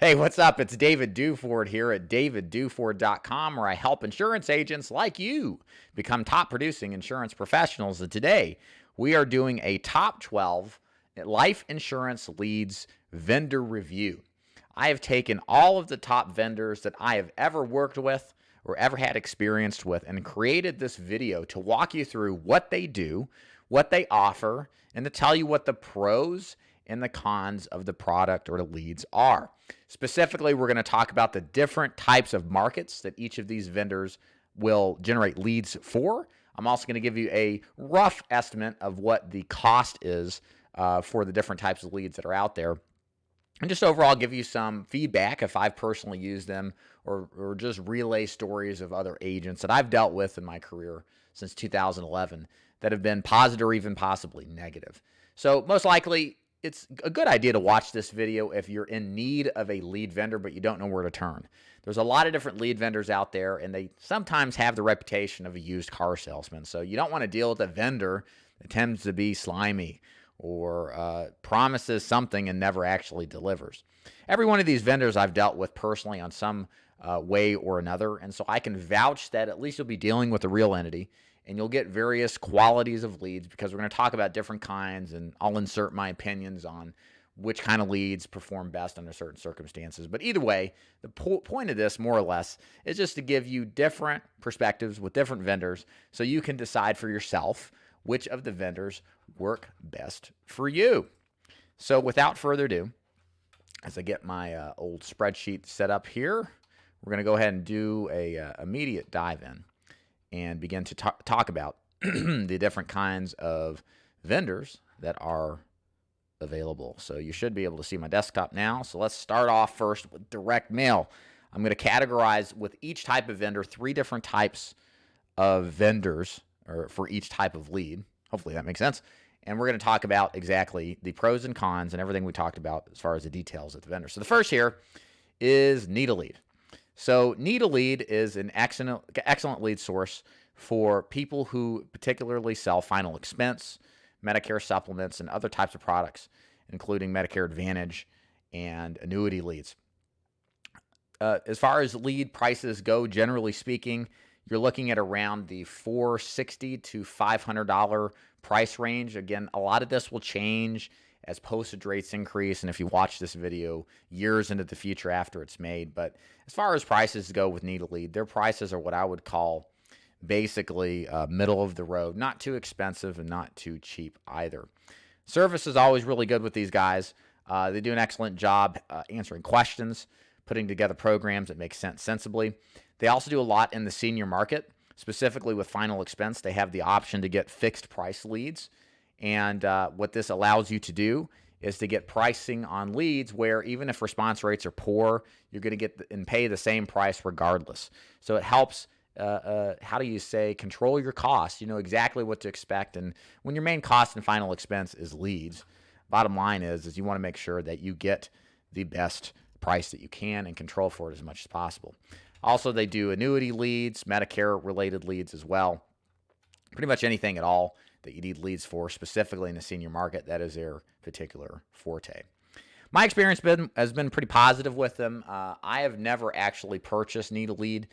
Hey, what's up? It's David Duford here at davidduford.com, where I help insurance agents like you become top producing insurance professionals. And today we are doing a top 12 life insurance leads vendor review. I have taken all of the top vendors that I have ever worked with or ever had experience with and created this video to walk you through what they do, what they offer, and to tell you what the pros and the cons of the product or the leads are. Specifically, we're going to talk about the different types of markets that each of these vendors will generate leads for. I'm also going to give you a rough estimate of what the cost is for the different types of leads that are out there. And just overall give you some feedback if I've personally used them or just relay stories of other agents that I've dealt with in my career since 2011 that have been positive or even possibly negative. So most likely, it's a good idea to watch this video if you're in need of a lead vendor, but you don't know where to turn. There's a lot of different lead vendors out there, and they sometimes have the reputation of a used car salesman. So you don't want to deal with a vendor that tends to be slimy or promises something and never actually delivers. Every one of these vendors I've dealt with personally on some way or another, and so I can vouch that at least you'll be dealing with a real entity, and you'll get various qualities of leads because we're going to talk about different kinds, and I'll insert my opinions on which kind of leads perform best under certain circumstances. But either way, the point of this, more or less, is just to give you different perspectives with different vendors so you can decide for yourself which of the vendors work best for you. So without further ado, as I get my old spreadsheet set up here, we're going to go ahead and do a immediate dive in and begin to talk about the different kinds of vendors that are available. So you should be able to see my desktop now. So let's start off first with direct mail. I'm going to categorize with each type of vendor 3 different types of vendors or for each type of lead. Hopefully that makes sense. And we're going to talk about exactly the pros and cons and everything we talked about as far as the details of the vendor. So the first here is need a lead. So need a lead is an excellent lead source for people who particularly sell final expense, Medicare supplements, and other types of products, including Medicare Advantage and annuity leads. As far as lead prices go, generally speaking, you're looking at around the $460 to $500 price range. Again, a lot of this will change as postage rates increase, and if you watch this video years into the future after it's made. But as far as prices go with need a lead, their prices are what I would call basically middle of the road, not too expensive and not too cheap either. Service is always really good with these guys. They do an excellent job answering questions, putting together programs that make sense sensibly. They also do a lot in the senior market, specifically with final expense. They have the option to get fixed price leads. And what this allows you to do is to get pricing on leads where even if response rates are poor, you're going to get and pay the same price regardless. So it helps, how do you say, control your costs. You know exactly what to expect. And when your main cost and final expense is leads, bottom line is you want to make sure that you get the best price that you can and control for it as much as possible. Also, they do annuity leads, Medicare-related leads as well. Pretty much anything at all that you need leads for, specifically in the senior market. That is their particular forte. My experience has been pretty positive with them. I have never actually purchased need a lead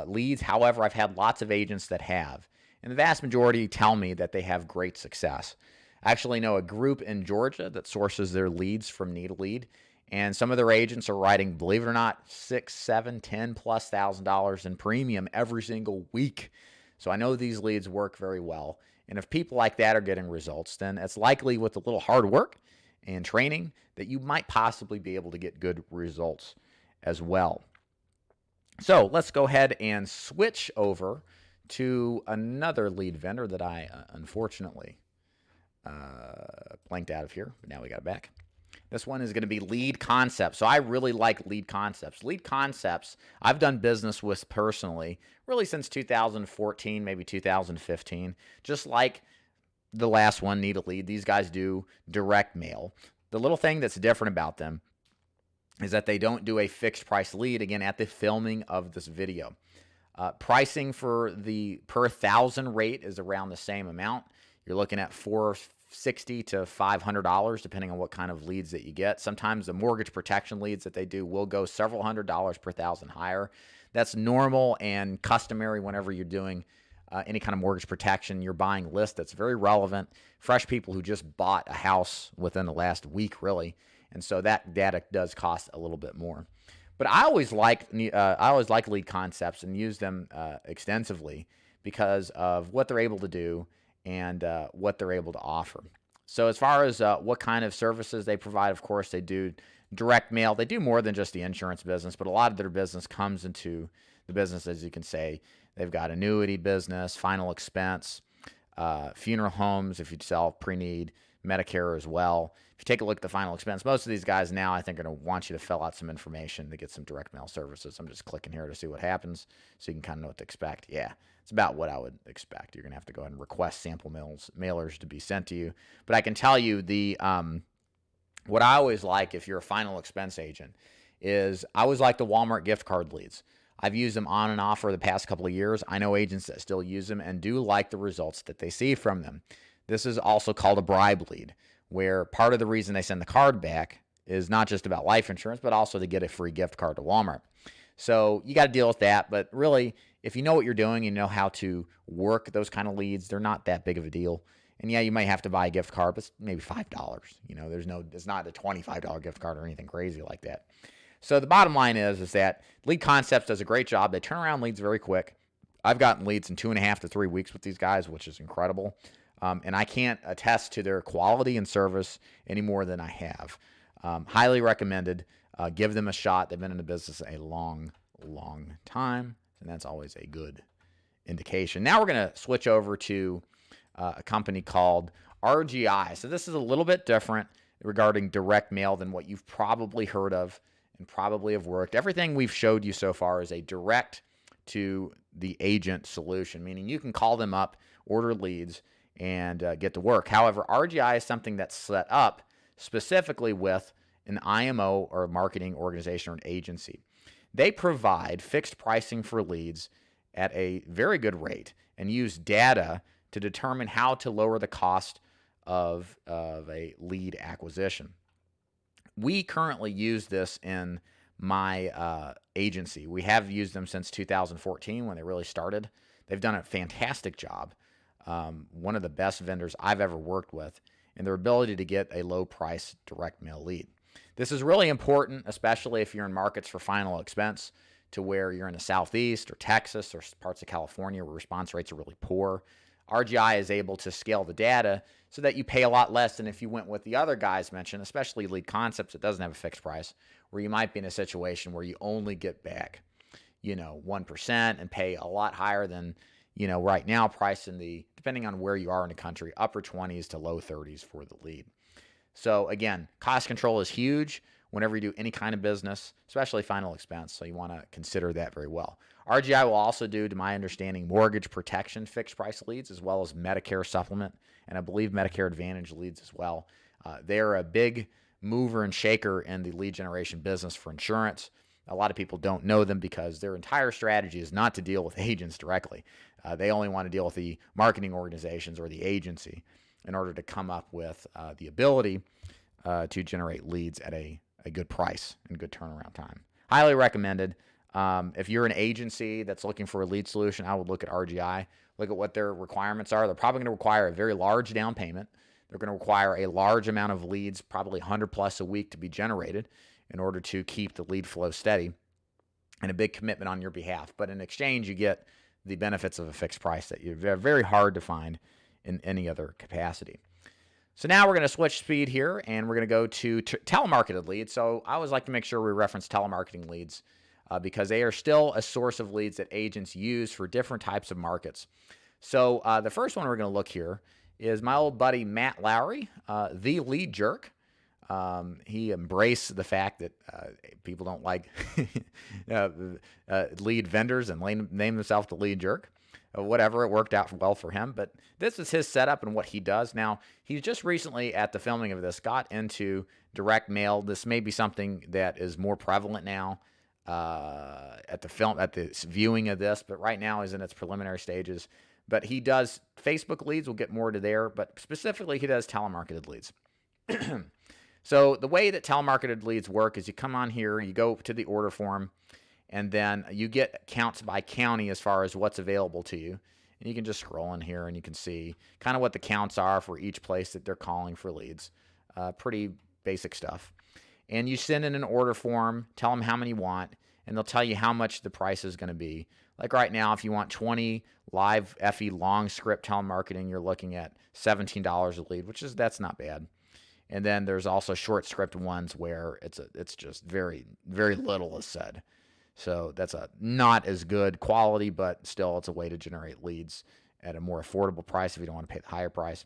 leads. However, I've had lots of agents that have, and the vast majority tell me that they have great success. I actually know a group in Georgia that sources their leads from need a lead, and some of their agents are writing, believe it or not, $6, $7, $10,000+ in premium every single week. So I know these leads work very well. And if people like that are getting results, then it's likely with a little hard work and training that you might possibly be able to get good results as well. So let's go ahead and switch over to another lead vendor that I unfortunately blanked out of here, but now we got it back. This one is going to be Lead Concepts. So I really like Lead Concepts. Lead Concepts, I've done business with personally, really since 2014, maybe 2015. Just like the last one, Need a Lead, these guys do direct mail. The little thing that's different about them is that they don't do a fixed price lead, again, at the filming of this video. Pricing for the per 1,000 rate is around the same amount. You're looking at $450 $60 to $500, depending on what kind of leads that you get. Sometimes the mortgage protection leads that they do will go several $100s per thousand higher. That's normal and customary whenever you're doing any kind of mortgage protection. You're buying lists that's very relevant, fresh people who just bought a house within the last week, really. And so that data does cost a little bit more. But I always like lead concepts and use them extensively because of what they're able to do and what they're able to offer. So as far as what kind of services they provide, of course, they do direct mail. They do more than just the insurance business, but a lot of their business comes into the business, as you can say. They've got annuity business, final expense, funeral homes if you sell pre-need, Medicare as well. If you take a look at the final expense, most of these guys now I think are going to want you to fill out some information to get some direct mail services. I'm just clicking here to see what happens so you can kind of know what to expect. Yeah, it's about what I would expect. You're going to have to go ahead and request sample mailers to be sent to you. But I can tell you what I always like if you're a final expense agent is I always like the Walmart gift card leads. I've used them on and off for the past couple of years. I know agents that still use them and do like the results that they see from them. This is also called a bribe lead, where part of the reason they send the card back is not just about life insurance, but also to get a free gift card to Walmart. So you got to deal with that. But really, if you know what you're doing, you know how to work those kind of leads, they're not that big of a deal. And yeah, you might have to buy a gift card, but it's maybe $5. It's not a $25 gift card or anything crazy like that. So the bottom line is that Lead Concepts does a great job. They turn around leads very quick. I've gotten leads in 2.5 to 3 weeks with these guys, which is incredible. And I can't attest to their quality and service any more than I have. Highly recommended. Give them a shot. They've been in the business a long, long time, and that's always a good indication. Now we're going to switch over to a company called RGI. So this is a little bit different regarding direct mail than what you've probably heard of and probably have worked. Everything we've showed you so far is a direct to the agent solution, meaning you can call them up, order leads, and get to work. However, RGI is something that's set up specifically with an IMO or a marketing organization or an agency. They provide fixed pricing for leads at a very good rate and use data to determine how to lower the cost of a lead acquisition. We currently use this in my agency. We have used them since 2014 when they really started. They've done a fantastic job. One of the best vendors I've ever worked with in their ability to get a low price direct mail lead. This is really important, especially if you're in markets for final expense to where you're in the Southeast or Texas or parts of California where response rates are really poor. RGI is able to scale the data so that you pay a lot less than if you went with the other guys mentioned, especially Lead Concepts that doesn't have a fixed price, where you might be in a situation where you only get back, 1% and pay a lot higher than, right now price in the, depending on where you are in the country, upper 20s to low 30s for the lead. So again, cost control is huge whenever you do any kind of business, especially final expense. So you want to consider that very well. RGI will also do, to my understanding, mortgage protection fixed price leads, as well as Medicare supplement, and I believe Medicare Advantage leads as well. They're a big mover and shaker in the lead generation business for insurance. A lot of people don't know them because their entire strategy is not to deal with agents directly. They only want to deal with the marketing organizations or the agency in order to come up with the ability to generate leads at a good price and good turnaround time. Highly recommended. If you're an agency that's looking for a lead solution, I would look at RGI, look at what their requirements are. They're probably going to require a very large down payment. They're going to require a large amount of leads, probably 100 plus a week to be generated in order to keep the lead flow steady, and a big commitment on your behalf. But in exchange, you get the benefits of a fixed price that you're very hard to find in any other capacity. So now we're going to switch speed here, and we're going to go to telemarketed leads. So I always like to make sure we reference telemarketing leads because they are still a source of leads that agents use for different types of markets. So the first one we're going to look here is my old buddy Matt Lowry, the lead jerk. He embraced the fact that people don't like lead vendors and name himself the lead jerk. Whatever, it worked out well for him. But this is his setup and what he does. Now, he's just recently, at the filming of this, got into direct mail. This may be something that is more prevalent now at the viewing of this, but right now is in its preliminary stages. But he does Facebook leads. We'll get more to there, but specifically he does telemarketed leads. So the way that telemarketed leads work is you come on here, you go to the order form, and then you get counts by county as far as what's available to you. And you can just scroll in here and you can see kind of what the counts are for each place that they're calling for leads. Pretty basic stuff. And you send in an order form, tell them how many you want, and they'll tell you how much the price is going to be. Like right now, if you want 20 live FE long script telemarketing, you're looking at $17 a lead, that's not bad. And then there's also short script ones where it's just very, very little is said. So that's a not as good quality, but still it's a way to generate leads at a more affordable price if you don't want to pay the higher price.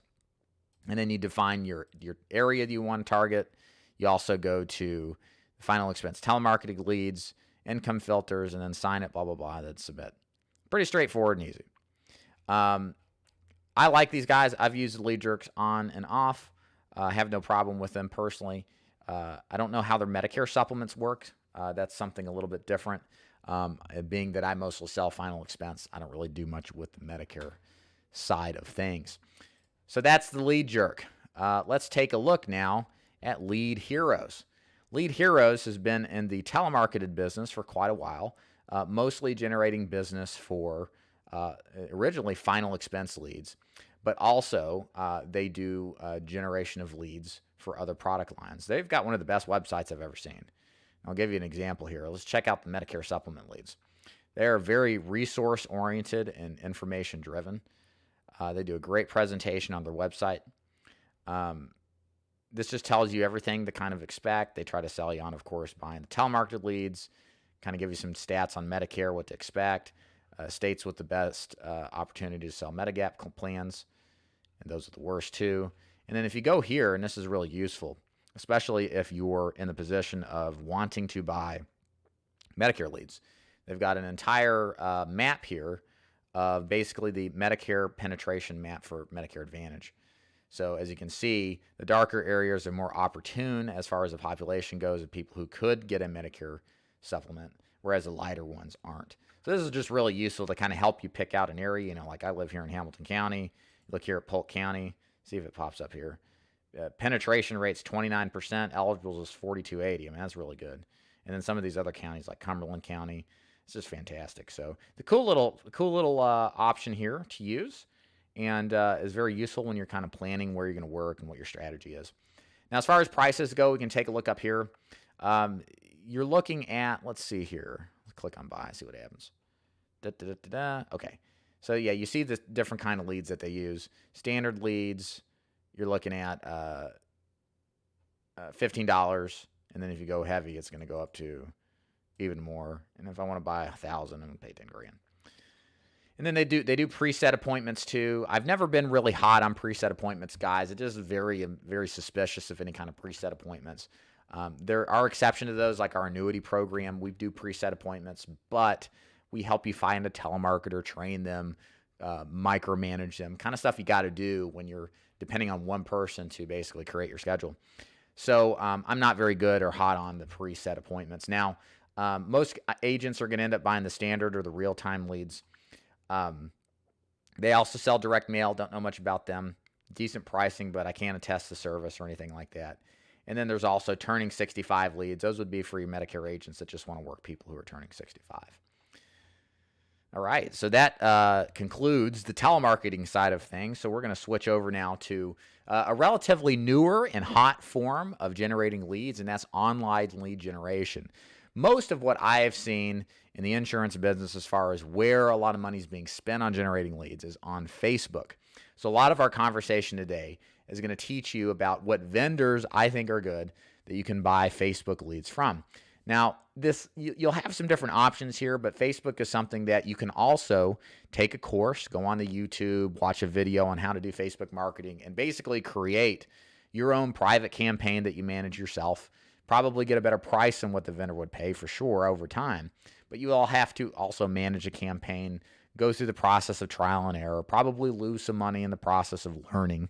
And then you define your area that you want to target. You also go to final expense telemarketing leads, income filters, and then sign it, blah, blah, blah, then submit. Pretty straightforward and easy. I like these guys. I've used Lead Jerks on and off. I have no problem with them personally. I don't know how their Medicare supplements work. That's something a little bit different. Being that I mostly sell final expense, I don't really do much with the Medicare side of things. So that's the Lead Jerk. Let's take a look now at Lead Heroes. Lead Heroes has been in the telemarketed business for quite a while, mostly generating business for originally final expense leads, but also they do generation of leads for other product lines. They've got one of the best websites I've ever seen. I'll give you an example here. Let's check out the Medicare supplement leads. They're very resource-oriented and information-driven. They do a great presentation on their website. This just tells you everything to kind of expect. They try to sell you on, of course, buying the telemarketed leads, kind of give you some stats on Medicare, what to expect, states with the best opportunity to sell Medigap plans, and those are the worst too. And then if you go here, and this is really useful, especially if you're in the position of wanting to buy Medicare leads. They've got an entire map here of basically the Medicare penetration map for Medicare Advantage. So as you can see, the darker areas are more opportune as far as the population goes of people who could get a Medicare supplement, whereas the lighter ones aren't. So this is just really useful to kind of help you pick out an area. Like I live here in Hamilton County. Look here at Polk County. See if it pops up here. Penetration rate's 29%. Eligible is 4280. I mean, that's really good. And then some of these other counties like Cumberland County, it's just fantastic. So the cool little option here to use, and is very useful when you're kind of planning where you're going to work and what your strategy is. Now, as far as prices go, we can take a look up here. You're looking at, let's see here. Let's click on buy, see what happens. Okay. So yeah, you see the different kind of leads that they use. Standard leads, you're looking at $15, and then if you go heavy, it's going to go up to even more. And if I want to buy 1,000, I'm going to pay 10 grand. And then they do preset appointments too. I've never been really hot on preset appointments, guys. It is very, very suspicious of any kind of preset appointments. There are exceptions to those, like our annuity program. We do preset appointments, but we help you find a telemarketer, train them, micromanage them, kind of stuff you got to do when you're depending on one person to basically create your schedule. So I'm not very good or hot on the preset appointments. Now, most agents are going to end up buying the standard or the real-time leads. They also sell direct mail. Don't know much about them. Decent pricing, but I can't attest to service or anything like that. And then there's also turning 65 leads. Those would be for your Medicare agents that just want to work people who are turning 65. All right, so that concludes the telemarketing side of things. So we're going to switch over now to a relatively newer and hot form of generating leads, and that's online lead generation. Most of what I have seen in the insurance business as far as where a lot of money is being spent on generating leads is on Facebook. So a lot of our conversation today is going to teach you about what vendors I think are good that you can buy Facebook leads from. Now, you'll have some different options here, but Facebook is something that you can also take a course, go on to YouTube, watch a video on how to do Facebook marketing, and basically create your own private campaign that you manage yourself. Probably get a better price than what the vendor would pay for sure over time. But you all have to also manage a campaign, go through the process of trial and error, probably lose some money in the process of learning.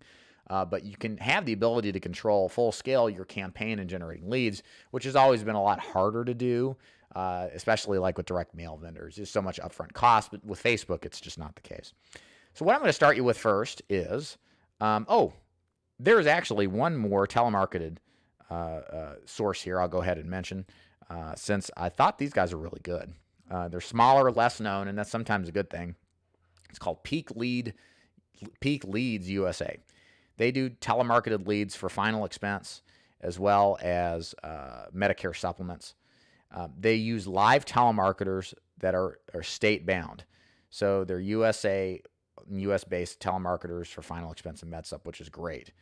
But you can have the ability to control full scale your campaign and generating leads, which has always been a lot harder to do, especially like with direct mail vendors. There's so much upfront cost, but with Facebook, it's just not the case. So what I'm going to start you with first is, there's actually one more telemarketed source here I'll go ahead and mention, since I thought these guys are really good. They're smaller, less known, and that's sometimes a good thing. It's called Peak Leads USA. They do telemarketed leads for final expense as well as Medicare supplements. They use live telemarketers that are state bound. So they're US-based telemarketers for final expense and MedSup, which is great.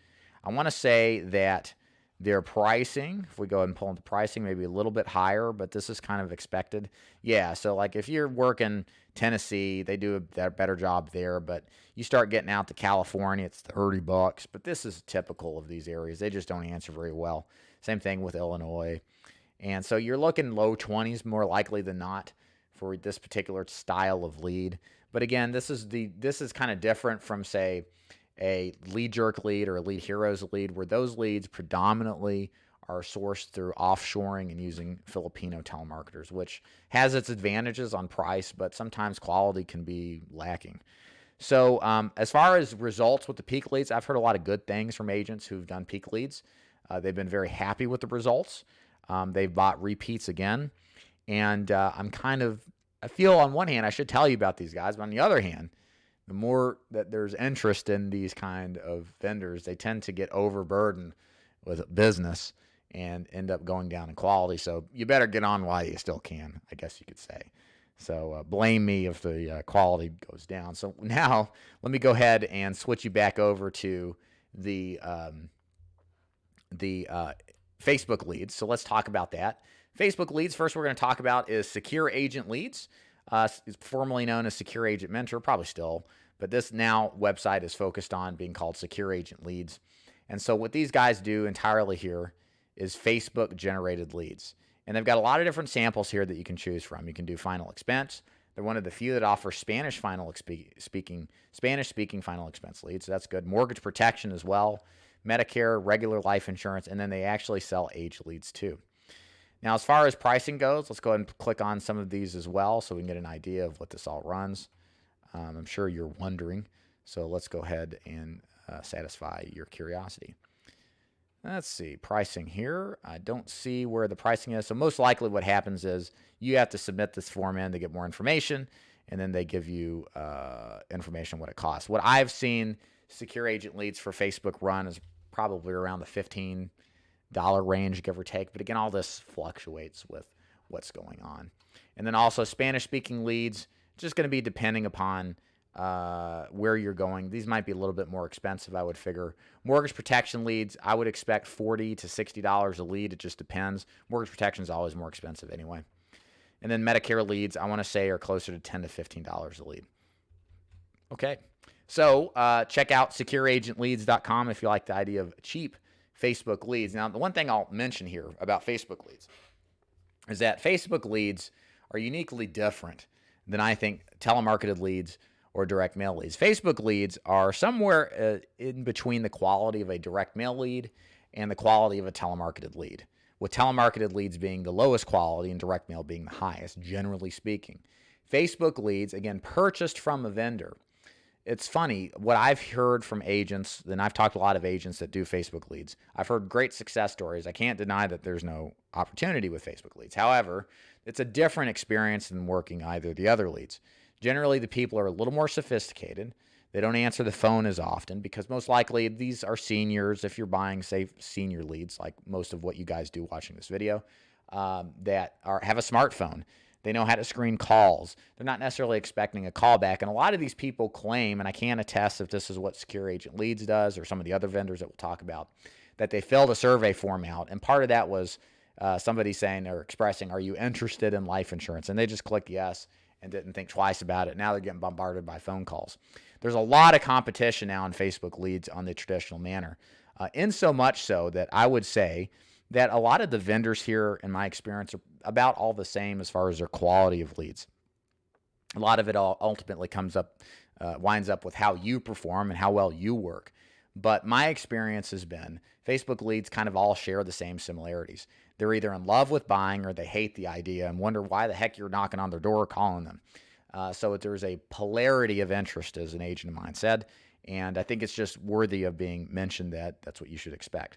I want to say that their pricing, if we go ahead and pull into pricing, maybe a little bit higher, but this is kind of expected. Yeah, so like if you're working Tennessee, they do a better job there, but you start getting out to California, it's $30, but this is typical of these areas. They just don't answer very well. Same thing with Illinois. And so you're looking low 20s more likely than not for this particular style of lead. But again, this is kind of different from, say, a Lead Jerk lead or a Lead Heroes lead, where those leads predominantly are sourced through offshoring and using Filipino telemarketers, which has its advantages on price, but sometimes quality can be lacking. So as far as results with the peak leads, I've heard a lot of good things from agents who've done peak leads. They've been very happy with the results. They've bought repeats again. And I feel on one hand, I should tell you about these guys, but on the other hand, the more that there's interest in these kind of vendors, they tend to get overburdened with business and end up going down in quality. So you better get on while you still can, I guess you could say. So blame me if the quality goes down. So now let me go ahead and switch you back over to the Facebook leads. So let's talk about that. Facebook leads, first we're going to talk about is Secure Agent Leads. It's formerly known as Secure Agent Mentor, probably still, but this now website is focused on being called Secure Agent Leads. And so what these guys do entirely here is Facebook generated leads. And they've got a lot of different samples here that you can choose from. You can do final expense. They're one of the few that offer Spanish speaking final expense leads. So that's good. Mortgage protection as well, Medicare, regular life insurance, and then they actually sell age leads too. Now, as far as pricing goes, let's go ahead and click on some of these as well so we can get an idea of what this all runs. I'm sure you're wondering, so let's go ahead and satisfy your curiosity. Let's see, pricing here. I don't see where the pricing is, so most likely what happens is you have to submit this form in to get more information, and then they give you information on what it costs. What I've seen Secure Agent Leads for Facebook run is probably around the $15 range, give or take. But again, all this fluctuates with what's going on. And then also Spanish-speaking leads, just going to be depending upon where you're going. These might be a little bit more expensive, I would figure. Mortgage protection leads, I would expect $40 to $60 a lead. It just depends. Mortgage protection is always more expensive anyway. And then Medicare leads, I want to say, are closer to $10 to $15 a lead. Okay. So check out secureagentleads.com if you like the idea of cheap Facebook leads. Now, the one thing I'll mention here about Facebook leads is that Facebook leads are uniquely different than I think telemarketed leads or direct mail leads. Facebook leads are somewhere in between the quality of a direct mail lead and the quality of a telemarketed lead, with telemarketed leads being the lowest quality and direct mail being the highest, generally speaking. Facebook leads, again, purchased from a vendor. It's funny, what I've heard from agents, and I've talked to a lot of agents that do Facebook leads. I've heard great success stories. I can't deny that there's no opportunity with Facebook leads. However, it's a different experience than working either of the other leads. Generally, the people are a little more sophisticated. They don't answer the phone as often because most likely these are seniors, if you're buying, say, senior leads, like most of what you guys do watching this video, that have a smartphone. They know how to screen calls. They're not necessarily expecting a callback. And a lot of these people claim, and I can't attest if this is what Secure Agent Leads does or some of the other vendors that we'll talk about, that they filled a survey form out. And part of that was somebody saying or expressing, are you interested in life insurance? And they just clicked yes and didn't think twice about it. Now they're getting bombarded by phone calls. There's a lot of competition now in Facebook leads on the traditional manner. In so much so that I would say that a lot of the vendors here, in my experience, are about all the same as far as their quality of leads. A lot of it all ultimately winds up with how you perform and how well you work. But my experience has been Facebook leads kind of all share the same similarities. They're either in love with buying or they hate the idea and wonder why the heck you're knocking on their door or calling them. So there's a polarity of interest, as an agent of mine said. And I think it's just worthy of being mentioned that that's what you should expect.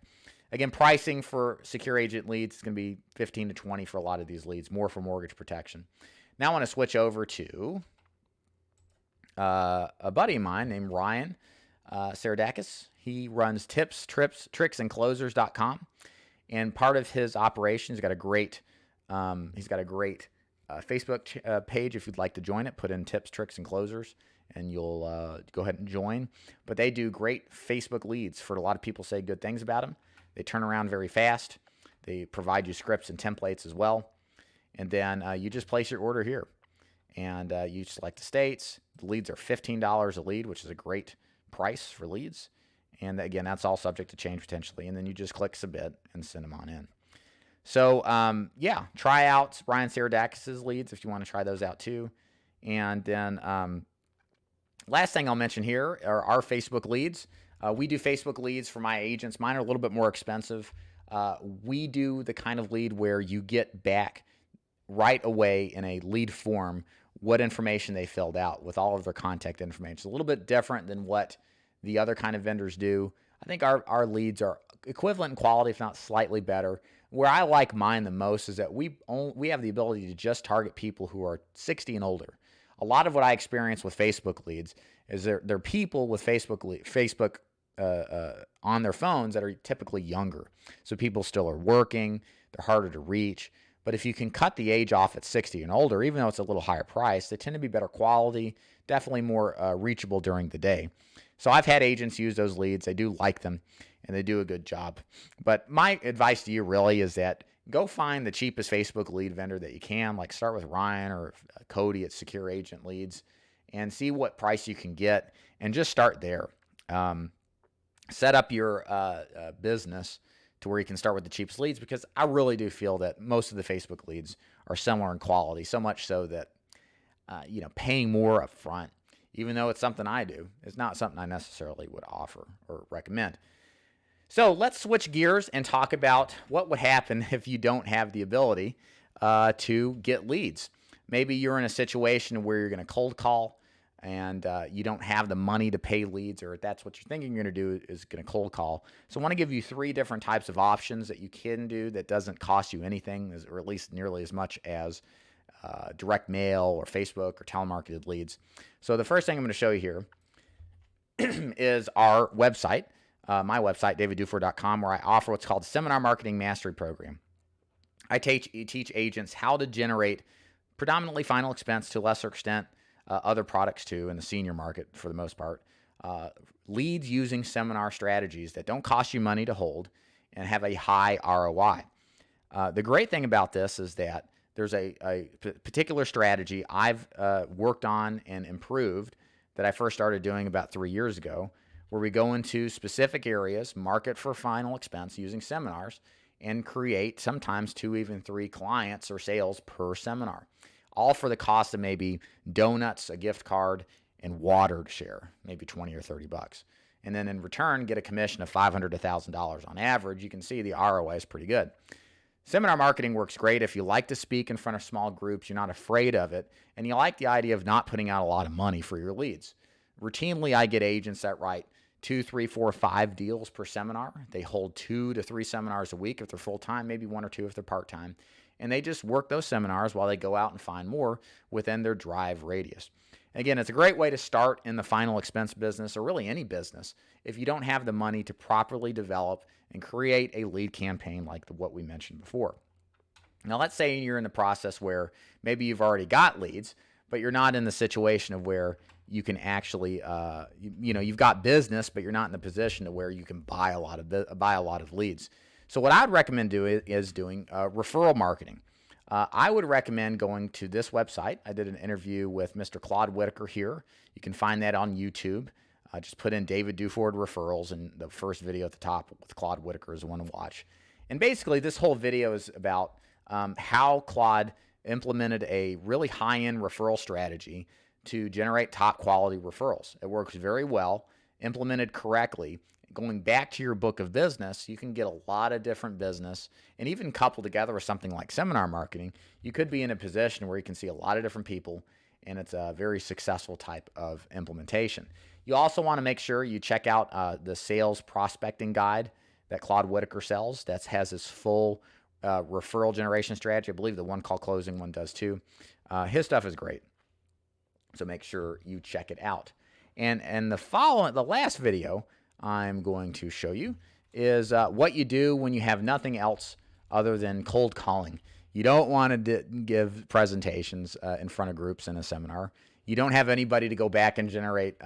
Again, pricing for secure agent leads is going to be 15 to 20 for a lot of these leads, more for mortgage protection. Now I want to switch over to a buddy of mine named Ryan Saradakis. He runs tips, tricks, and closers.com. And part of his operation, he's got a great Facebook page. If you'd like to join it, put in tips, tricks, and closers, and you'll go ahead and join. But they do great Facebook leads. For a lot of people say good things about them. They turn around very fast. They provide you scripts and templates as well. And then you just place your order here. And you select the states. The leads are $15 a lead, which is a great price for leads. And again, that's all subject to change potentially. And then you just click submit and send them on in. So yeah, try out Ryan Saradakis' leads if you want to try those out too. And then last thing I'll mention here are our Facebook leads. We do Facebook leads for my agents. Mine are a little bit more expensive. We do the kind of lead where you get back right away in a lead form what information they filled out with all of their contact information. It's a little bit different than what the other kind of vendors do. I think our leads are equivalent in quality, if not slightly better. Where I like mine the most is that we have the ability to just target people who are 60 and older. A lot of what I experience with Facebook leads is they're people with Facebook on their phones that are typically younger. So people still are working, they're harder to reach. But if you can cut the age off at 60 and older, even though it's a little higher price, they tend to be better quality, definitely more reachable during the day. So I've had agents use those leads. They do like them, and they do a good job. But my advice to you really is that go find the cheapest Facebook lead vendor that you can, like start with Ryan or Cody at Secure Agent Leads, and see what price you can get, and just start there. Set up your business to where you can start with the cheapest leads, because I really do feel that most of the Facebook leads are similar in quality, so much so that paying more up front, even though it's something I do, is not something I necessarily would offer or recommend. So let's switch gears and talk about what would happen if you don't have the ability to get leads. Maybe you're in a situation where you're going to cold call and you don't have the money to pay leads, or that's what you're thinking you're going to do is going to cold call. So I want to give you 3 different types of options that you can do that doesn't cost you anything, or at least nearly as much as direct mail or Facebook or telemarketed leads. So the first thing I'm going to show you here is our website, my website, daviddufour.com, where I offer what's called Seminar Marketing Mastery Program. I teach agents how to generate predominantly final expense, to a lesser extent other products too, in the senior market for the most part, leads using seminar strategies that don't cost you money to hold and have a high ROI. The great thing about this is that there's a particular strategy I've worked on and improved that I first started doing about 3 years ago, where we go into specific areas, market for final expense using seminars, and create sometimes 2, even 3 clients or sales per seminar, all for the cost of maybe donuts, a gift card, and water to share, maybe 20 or 30 bucks. And then in return, get a commission of $500 to $1,000 on average. You can see the ROI is pretty good. Seminar marketing works great if you like to speak in front of small groups, you're not afraid of it, and you like the idea of not putting out a lot of money for your leads. Routinely, I get agents that write 2, 3, 4, 5 deals per seminar. They hold 2 to 3 seminars a week if they're full-time, maybe 1 or 2 if they're part-time. And they just work those seminars while they go out and find more within their drive radius. Again, it's a great way to start in the final expense business, or really any business, if you don't have the money to properly develop and create a lead campaign like what we mentioned before. Now, let's say you're in the process where maybe you've already got leads, but you're not in the situation of where you can actually, you've got business, but you're not in the position to where you can buy a lot of leads. So what I'd recommend is doing referral marketing. I would recommend going to this website. I did an interview with Mr. Claude Whitaker here. You can find that on YouTube. Just put in David Dufour referrals, and the first video at the top with Claude Whitaker is the one to watch. And basically, this whole video is about how Claude implemented a really high-end referral strategy to generate top-quality referrals. It works very well, implemented correctly. Going back to your book of business, you can get a lot of different business, and even coupled together with something like seminar marketing, you could be in a position where you can see a lot of different people and it's a very successful type of implementation. You also want to make sure you check out the sales prospecting guide that Claude Whitaker sells. That has his full referral generation strategy. I believe the one call closing one does too. His stuff is great, so make sure you check it out. And the last video I'm going to show you is what you do when you have nothing else other than cold calling. You don't want to give presentations in front of groups in a seminar. You don't have anybody to go back and generate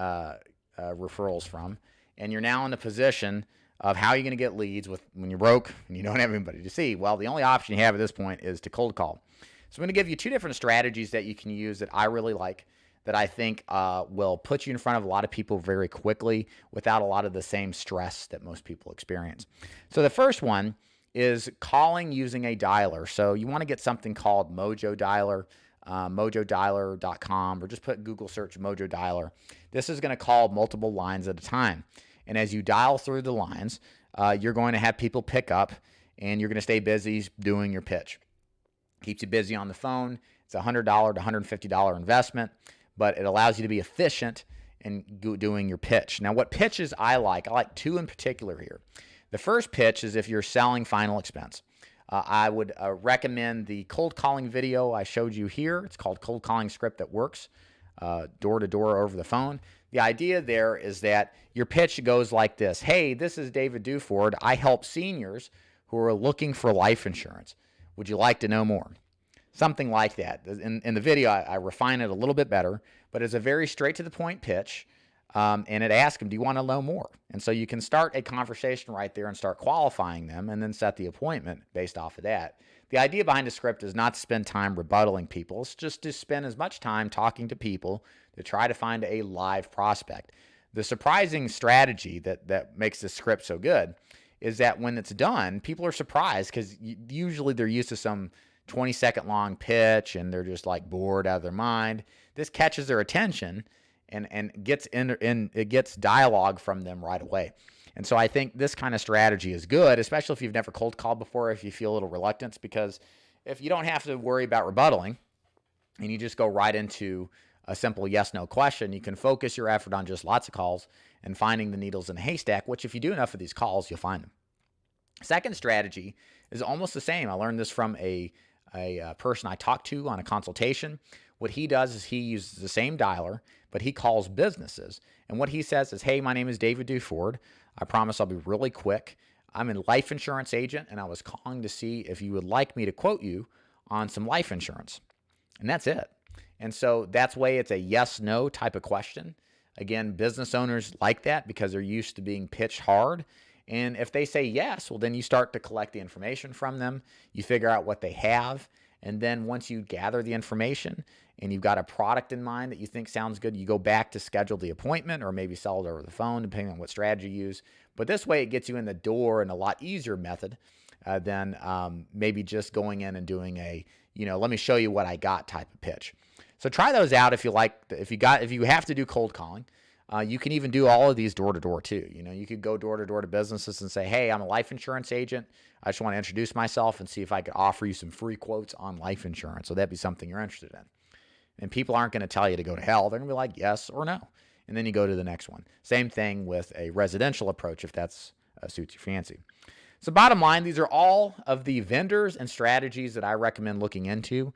referrals from. And you're now in the position of how you're going to get leads when you're broke and you don't have anybody to see. Well, the only option you have at this point is to cold call. So I'm going to give you two different strategies that you can use that I really like, that I think will put you in front of a lot of people very quickly without a lot of the same stress that most people experience. So the first one is calling using a dialer. So you want to get something called Mojo Dialer, mojodialer.com, or just put Google search Mojo Dialer. This is going to call multiple lines at a time. And as you dial through the lines, you're going to have people pick up, and you're going to stay busy doing your pitch. Keeps you busy on the phone. It's a $100 to $150 investment, but it allows you to be efficient in doing your pitch. Now, what pitches I like two in particular here. The first pitch is if you're selling final expense. I would recommend the cold calling video I showed you here. It's called Cold Calling Script That Works, door to door over the phone. The idea there is that your pitch goes like this. Hey, this is David Duford. I help seniors who are looking for life insurance. Would you like to know more? Something like that. In the video, I refine it a little bit better, but it's a very straight to the point pitch. And it asks them, do you want to know more? And so you can start a conversation right there and start qualifying them and then set the appointment based off of that. The idea behind the script is not to spend time rebuttaling people. It's just to spend as much time talking to people to try to find a live prospect. The surprising strategy that makes this script so good is that when it's done, people are surprised because usually they're used to some 20-second long pitch and they're just like bored out of their mind. This catches their attention and it gets dialogue from them right away. And so I think this kind of strategy is good, especially if you've never cold called before, if you feel a little reluctance, because if you don't have to worry about rebuttaling and you just go right into a simple yes/no question, you can focus your effort on just lots of calls and finding the needles in the haystack, which if you do enough of these calls, you'll find them. Second strategy is almost the same. I learned this from a person I talked to on a consultation. What he does is he uses the same dialer, but he calls businesses. And what he says is, hey, my name is David Duford. I promise I'll be really quick. I'm a life insurance agent, and I was calling to see if you would like me to quote you on some life insurance. And that's it. And so that's why it's a yes/no type of question. Again, business owners like that because they're used to being pitched hard. And if they say yes, well, then you start to collect the information from them. You figure out what they have. And then once you gather the information and you've got a product in mind that you think sounds good, you go back to schedule the appointment or maybe sell it over the phone, depending on what strategy you use. But this way it gets you in the door in a lot easier method than maybe just going in and doing a, let me show you what I got type of pitch. So try those out if you like. If you have to do cold calling. You can even do all of these door to door too. You could go door to door to businesses and say, hey, I'm a life insurance agent. I just want to introduce myself and see if I could offer you some free quotes on life insurance. So that'd be something you're interested in. And people aren't going to tell you to go to hell. They're going to be like, yes or no. And then you go to the next one. Same thing with a residential approach if that's suits your fancy. So bottom line, these are all of the vendors and strategies that I recommend looking into.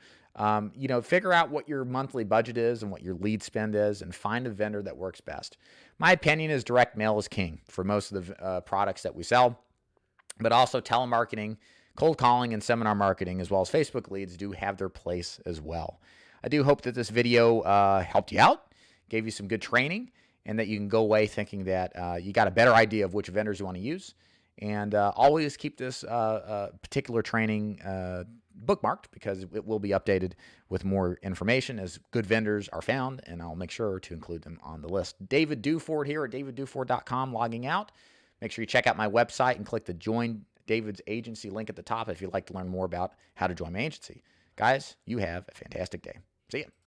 Figure out what your monthly budget is and what your lead spend is and find a vendor that works best. My opinion is direct mail is king for most of the products that we sell, but also telemarketing, cold calling, and seminar marketing, as well as Facebook leads do have their place as well. I do hope that this video helped you out, gave you some good training, and that you can go away thinking that you got a better idea of which vendors you want to use. And always keep this particular training bookmarked because it will be updated with more information as good vendors are found, and I'll make sure to include them on the list. David Duford here at davidduford.com logging out. Make sure you check out my website and click the Join David's Agency link at the top if you'd like to learn more about how to join my agency. Guys, you have a fantastic day. See ya.